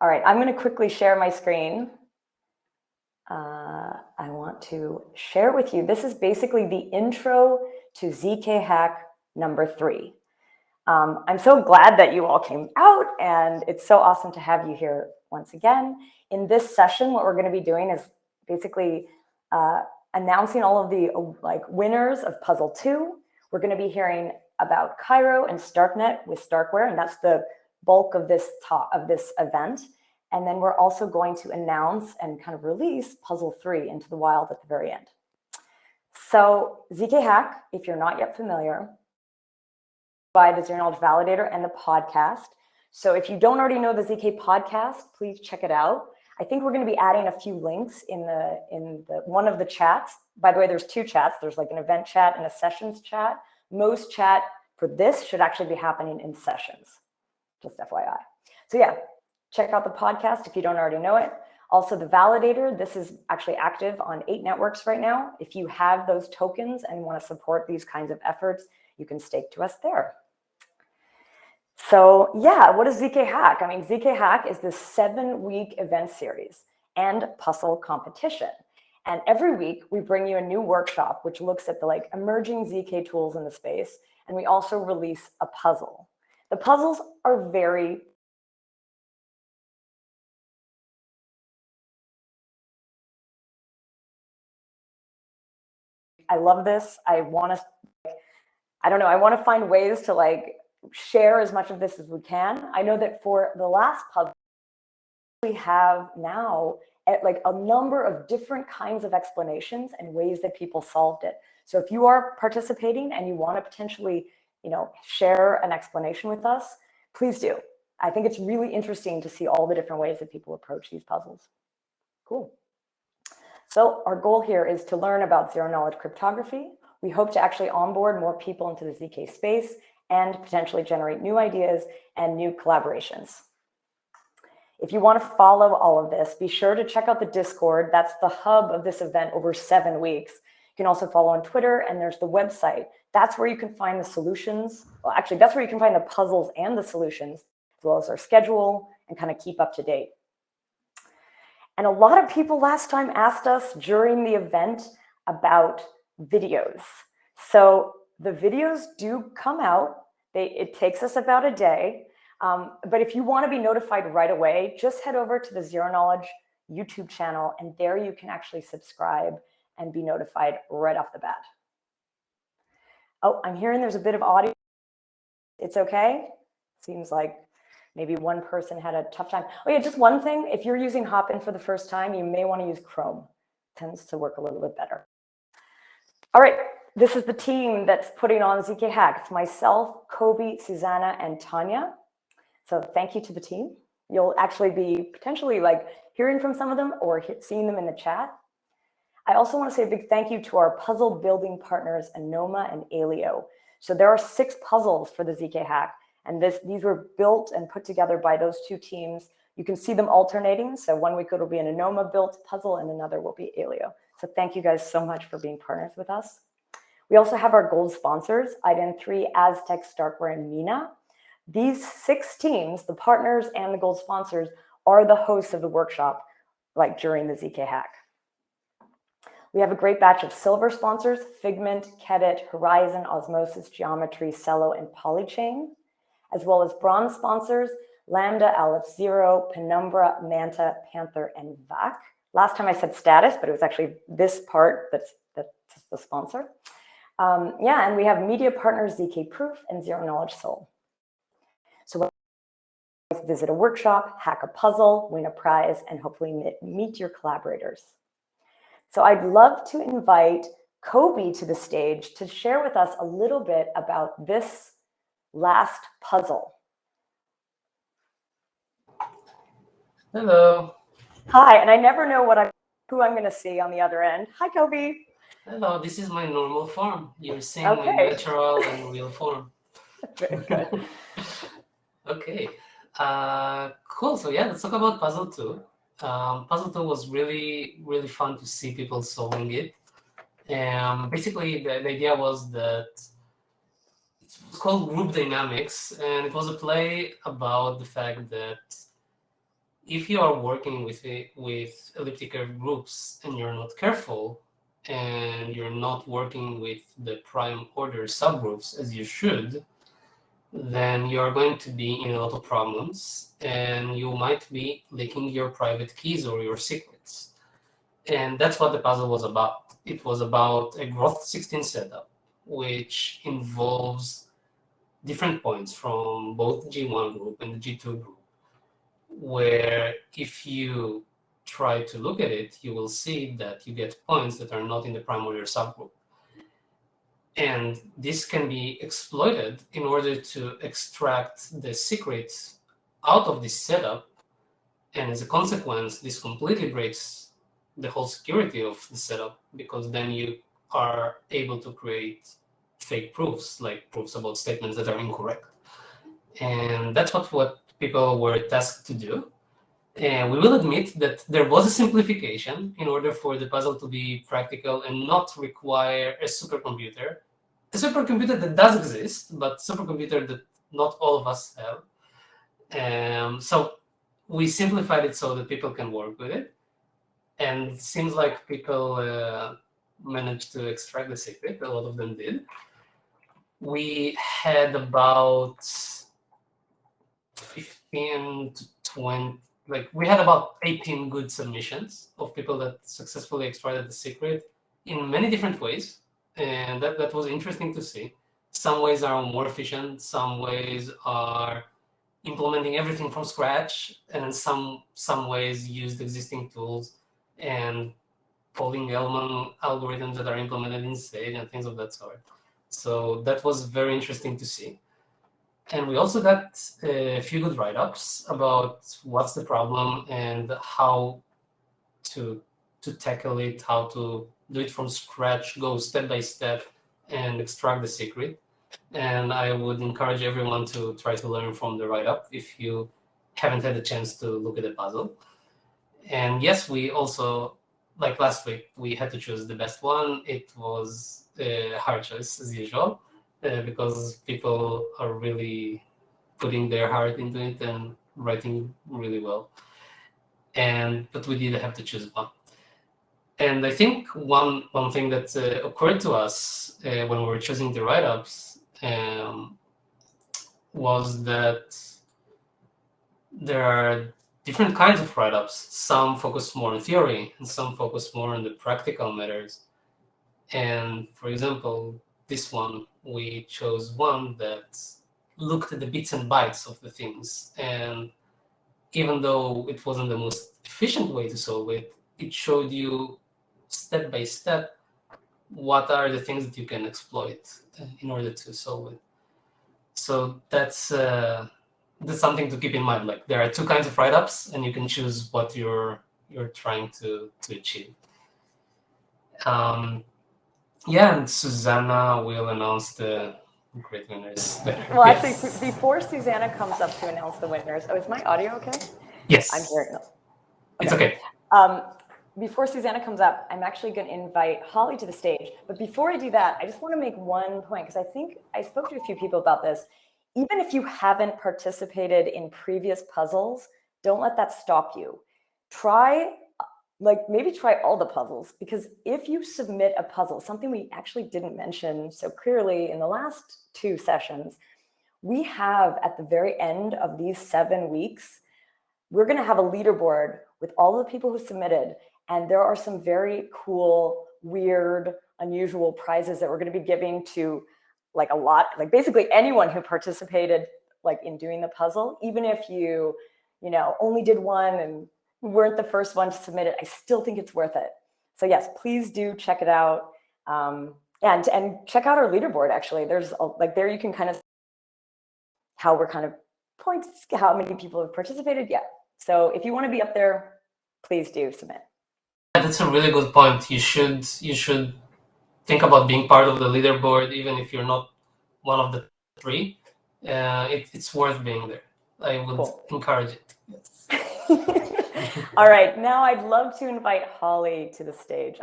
All right, I'm going to quickly share my screen. I want to share with you, this is basically the intro to ZK Hack number 3. I'm so glad that you all came out, and it's so awesome to have you here once again. In this session, what we're going to be doing is basically announcing all of the winners of Puzzle 2. We're going to be hearing about Cairo and StarkNet with Starkware, and that's the bulk of this event. And then we're also going to announce and kind of release Puzzle 3 into the wild at the very end. So ZK Hack, if you're not yet familiar, by the Zero Knowledge Validator and the podcast. So if you don't already know the ZK podcast, please check it out. I think we're going to be adding a few links in the one of the chats. By the way, there's 2 chats. There's like an event chat and a sessions chat. Most chat for this should actually be happening in sessions, just FYI. So yeah, check out the podcast if you don't already know it. Also the validator, this is actually active on 8 networks right now. If you have those tokens and want to support these kinds of efforts, you can stake to us there. So yeah, what is ZK Hack? I mean, ZK Hack is this 7-week event series and puzzle competition. And every week we bring you a new workshop, which looks at the emerging ZK tools in the space. And we also release a puzzle. The puzzles are very I love this. I want to find ways to share as much of this as we can. I know that for the last puzzle, we have now a number of different kinds of explanations and ways that people solved it. So if you are participating and you want to potentially, share an explanation with us, please do. I think it's really interesting to see all the different ways that people approach these puzzles. Cool. So our goal here is to learn about zero-knowledge cryptography. We hope to actually onboard more people into the ZK space and potentially generate new ideas and new collaborations. If you want to follow all of this, be sure to check out the Discord. That's the hub of this event over 7 weeks. You can also follow on Twitter, and there's the website. That's where you can find the solutions. Well, actually, that's where you can find the puzzles and the solutions, as well as our schedule, and kind of keep up to date. And a lot of people last time asked us during the event about videos. So the videos do come out. It takes us about a day. But if you want to be notified right away, just head over to the Zero Knowledge YouTube channel, and there you can actually subscribe and be notified right off the bat. Oh, I'm hearing there's a bit of audio. It's okay? Seems like maybe one person had a tough time. Oh yeah, just one thing. If you're using Hopin for the first time, you may want to use Chrome. It tends to work a little bit better. All right, this is the team that's putting on ZK Hack. It's myself, Kobi, Susannah, and Tanya. So thank you to the team. You'll actually be potentially hearing from some of them or seeing them in the chat. I also want to say a big thank you to our puzzle building partners, Anoma and Alio. So there are 6 puzzles for the ZK Hack. And these were built and put together by those 2 teams. You can see them alternating. So one week it'll be an Anoma built puzzle and another will be Alio. So thank you guys so much for being partners with us. We also have our gold sponsors, Ident3, Aztec, Starkware, and Mina. These 6 teams, the partners and the gold sponsors, are the hosts of the workshop during the ZK Hack. We have a great batch of silver sponsors, Figment, Kedit, Horizon, Osmosis, Geometry, Cello, and Polychain, as well as bronze sponsors, Lambda, Aleph Zero, Penumbra, Manta, Panther, and VAC. Last time I said status, but it was actually this part that's the sponsor. Yeah, and we have media partners, ZK Proof and Zero Knowledge Soul. So visit a workshop, hack a puzzle, win a prize, and hopefully meet your collaborators. So I'd love to invite Kobi to the stage to share with us a little bit about this last puzzle. Hello. Hi, and I never know who I'm going to see on the other end. Hi, Kobi. Hello, this is my normal form. You're seeing Okay. my natural and real form. Very good. Okay. Cool. So yeah, let's talk about Puzzle 2. Puzzle 2 was really, really fun to see people solving it. Basically, the idea was that it was called Group Dynamics, and it was a play about the fact that if you are working with elliptic curve groups and you're not careful, and you're not working with the prime order subgroups as you should, then you're going to be in a lot of problems, and you might be leaking your private keys or your secrets. And that's what the puzzle was about. It was about a Groth 16 setup, which involves different points from both G1 group and the G2 group, where if you try to look at it, you will see that you get points that are not in the prime order subgroup. And this can be exploited in order to extract the secrets out of this setup. And as a consequence, this completely breaks the whole security of the setup, because then you are able to create fake proofs, like proofs about statements that are incorrect. And that's what people were tasked to do. And we will admit that there was a simplification in order for the puzzle to be practical and not require a supercomputer. A supercomputer that does exist, but supercomputer that not all of us have. So we simplified it so that people can work with it. And it seems like people managed to extract the secret. A lot of them did. We had about 15 to 20, like we had about 18 good submissions of people that successfully extracted the secret in many different ways. And that was interesting to see. Some ways are more efficient, some ways are implementing everything from scratch, and some ways used existing tools and polling element algorithms that are implemented in Sage and things of that sort. So that was very interesting to see. And we also got a few good write-ups about what's the problem and how to tackle it, how to do it from scratch, go step by step, and extract the secret. And I would encourage everyone to try to learn from the write-up if you haven't had a chance to look at the puzzle. And yes, we also, like last week, we had to choose the best one. It was a hard choice, as usual, because people are really putting their heart into it and writing really well. But we did have to choose one. And I think one thing that occurred to us when we were choosing the write-ups was that there are different kinds of write-ups. Some focus more on theory, and some focus more on the practical matters. And for example, this one, we chose one that looked at the bits and bytes of the things. And even though it wasn't the most efficient way to solve it, it showed you step by step what are the things that you can exploit in order to solve it. So that's something to keep in mind. Like, there are two kinds of write-ups, and you can choose what you're trying to achieve. Yeah, and Susannah will announce the great winners there. Well, actually, before Susannah comes up to announce the winners, is my audio okay? Yes. I'm hearing it. It's okay. Before Susannah comes up, I'm actually going to invite Holly to the stage. But before I do that, I just want to make one point, because I think I spoke to a few people about this. Even if you haven't participated in previous puzzles, don't let that stop you. Maybe try all the puzzles, because if you submit a puzzle, something we actually didn't mention so clearly in the last 2 sessions, we have at the very end of these 7 weeks, we're going to have a leaderboard with all the people who submitted. And there are some very cool, weird, unusual prizes that we're going to be giving to basically anyone who participated in doing the puzzle. Even if you only did one and weren't the first one to submit it, I still think it's worth it. So yes, please do check it out. And check out our leaderboard, actually. There's there you can kind of how we're kind of points, how many people have participated. Yeah. So if you want to be up there, please do submit. That's a really good point. You should think about being part of the leaderboard, even if you're not one of the 3. It's worth being there. I would encourage it. Yes. All right, now I'd love to invite Holly to the stage.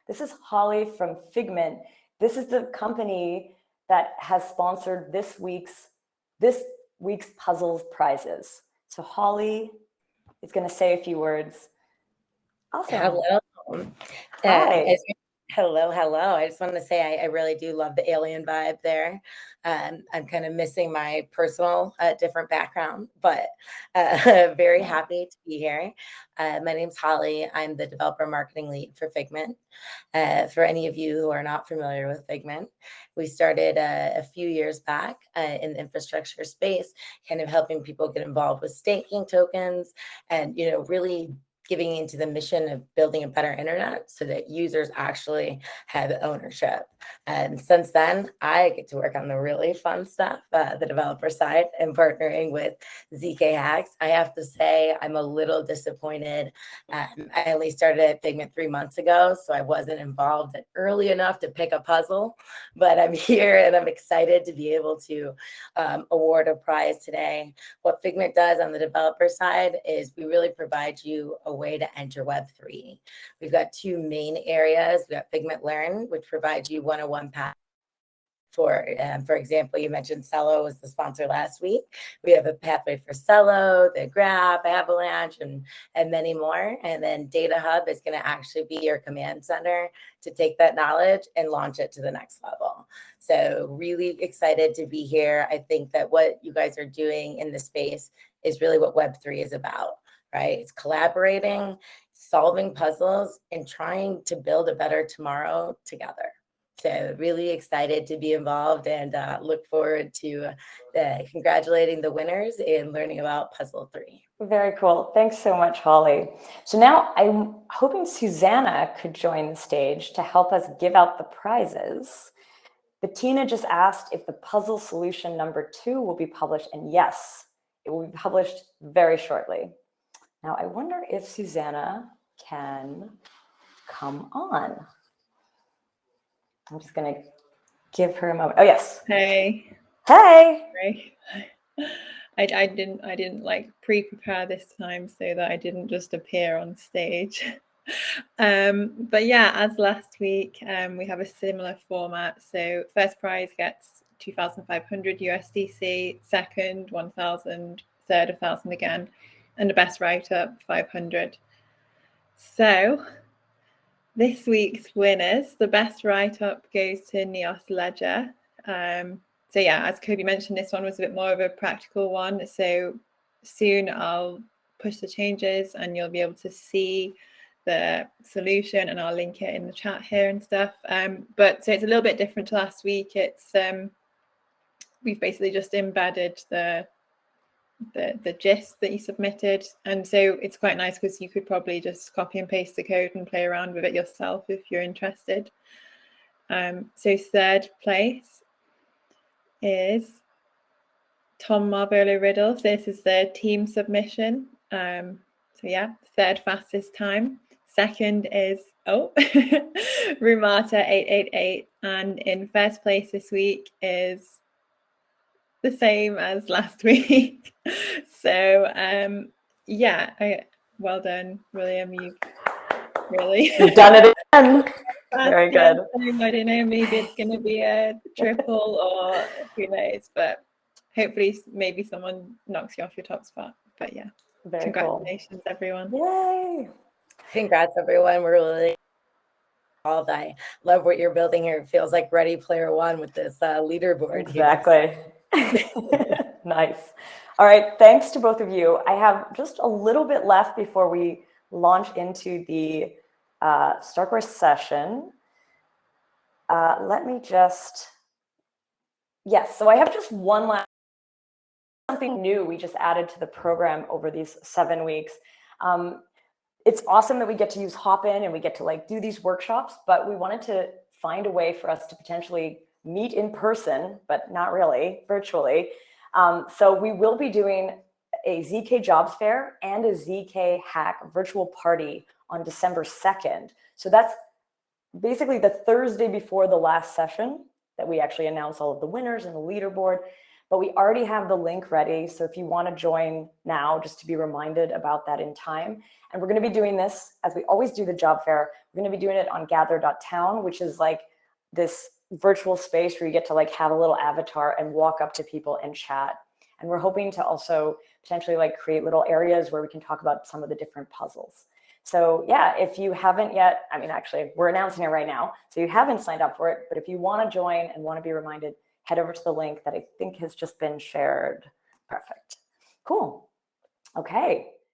This is Holly from Figment. This is the company that has sponsored this week's puzzles prizes. So Holly, is going to say a few words. Awesome. Hello. Hi. Hello. I just wanted to say I really do love the alien vibe there. I'm kind of missing my personal different background, but very happy to be here. My name's Holly. I'm the developer marketing lead for Figment. For any of you who are not familiar with Figment, we started a few years back in the infrastructure space, kind of helping people get involved with staking tokens and, really giving into the mission of building a better internet so that users actually have ownership. And since then, I get to work on the really fun stuff, the developer side, and partnering with ZK Hacks. I have to say, I'm a little disappointed. I only started at Figment 3 months ago, so I wasn't involved early enough to pick a puzzle, but I'm here and I'm excited to be able to award a prize today. What Figment does on the developer side is we really provide you a way to enter Web3. We've got 2 main areas. We've got Figment Learn, which provides you 101 paths. For example, you mentioned Cello was the sponsor last week. We have a pathway for Cello, the Graph, Avalanche, and many more. And then Data Hub is going to actually be your command center to take that knowledge and launch it to the next level. So really excited to be here. I think that what you guys are doing in the space is really what Web3 is about. Right? It's collaborating, solving puzzles, and trying to build a better tomorrow together. So really excited to be involved and look forward to congratulating the winners and learning about Puzzle 3. Very cool. Thanks so much, Holly. So now I'm hoping Susannah could join the stage to help us give out the prizes. Bettina just asked if the puzzle solution number 2 will be published, and yes, it will be published very shortly. Now, I wonder if Susannah can come on. I'm just going to give her a moment. Oh, yes. Hey. Hey. I didn't like pre-prepare this time so that I didn't just appear on stage. But yeah, as last week, we have a similar format. So first prize gets 2,500 USDC, second 1,000, third 1,000 again, and the best write-up 500. So this week's winners, the best write-up goes to Neos Ledger. So yeah, as Kobi mentioned, this one was a bit more of a practical one. So soon I'll push the changes and you'll be able to see the solution, and I'll link it in the chat here and stuff. But so it's a little bit different to last week. It's we've basically just embedded the gist that you submitted, and so it's quite nice because you could probably just copy and paste the code and play around with it yourself if you're interested. So third place is Tom Marvolo Riddle. So this is the team submission. So yeah, third fastest time. Second is Rumata 888, and in first place this week is the same as last week. So yeah, well done, William. You've done it again. Very good. I don't know, maybe it's going to be a triple or who knows, but hopefully maybe someone knocks you off your top spot. But yeah, very congratulations, cool. Everyone. Yay. Congrats, everyone. We're really involved. I love what you're building here. It feels like Ready Player One with this leaderboard. Exactly. Nice. All right. Thanks to both of you. I have just a little bit left before we launch into the Starcourse session. Let me just, yes. So I have just one last, something new we just added to the program over these 7 weeks. It's awesome that we get to use Hopin and we get to like do these workshops, but we wanted to find a way for us to potentially meet in person, but not really, virtually. So we will be doing a ZK Jobs Fair and a ZK Hack virtual party on December 2nd. So that's basically the Thursday before the last session that we actually announce all of the winners and the leaderboard. But we already have the link ready. So if you want to join now, just to be reminded about that in time. And we're going to be doing this, as we always do the job fair, we're going to be doing it on gather.town, which is like this virtual space where you get to like have a little avatar and walk up to people and chat. And we're hoping to also potentially like create little areas where we can talk about some of the different puzzles. So yeah, if you haven't yet, I mean, actually, we're announcing it right now, so you haven't signed up for it, but if you want to join and want to be reminded, head over to the link that I think has just been shared. Perfect. Cool. Okay.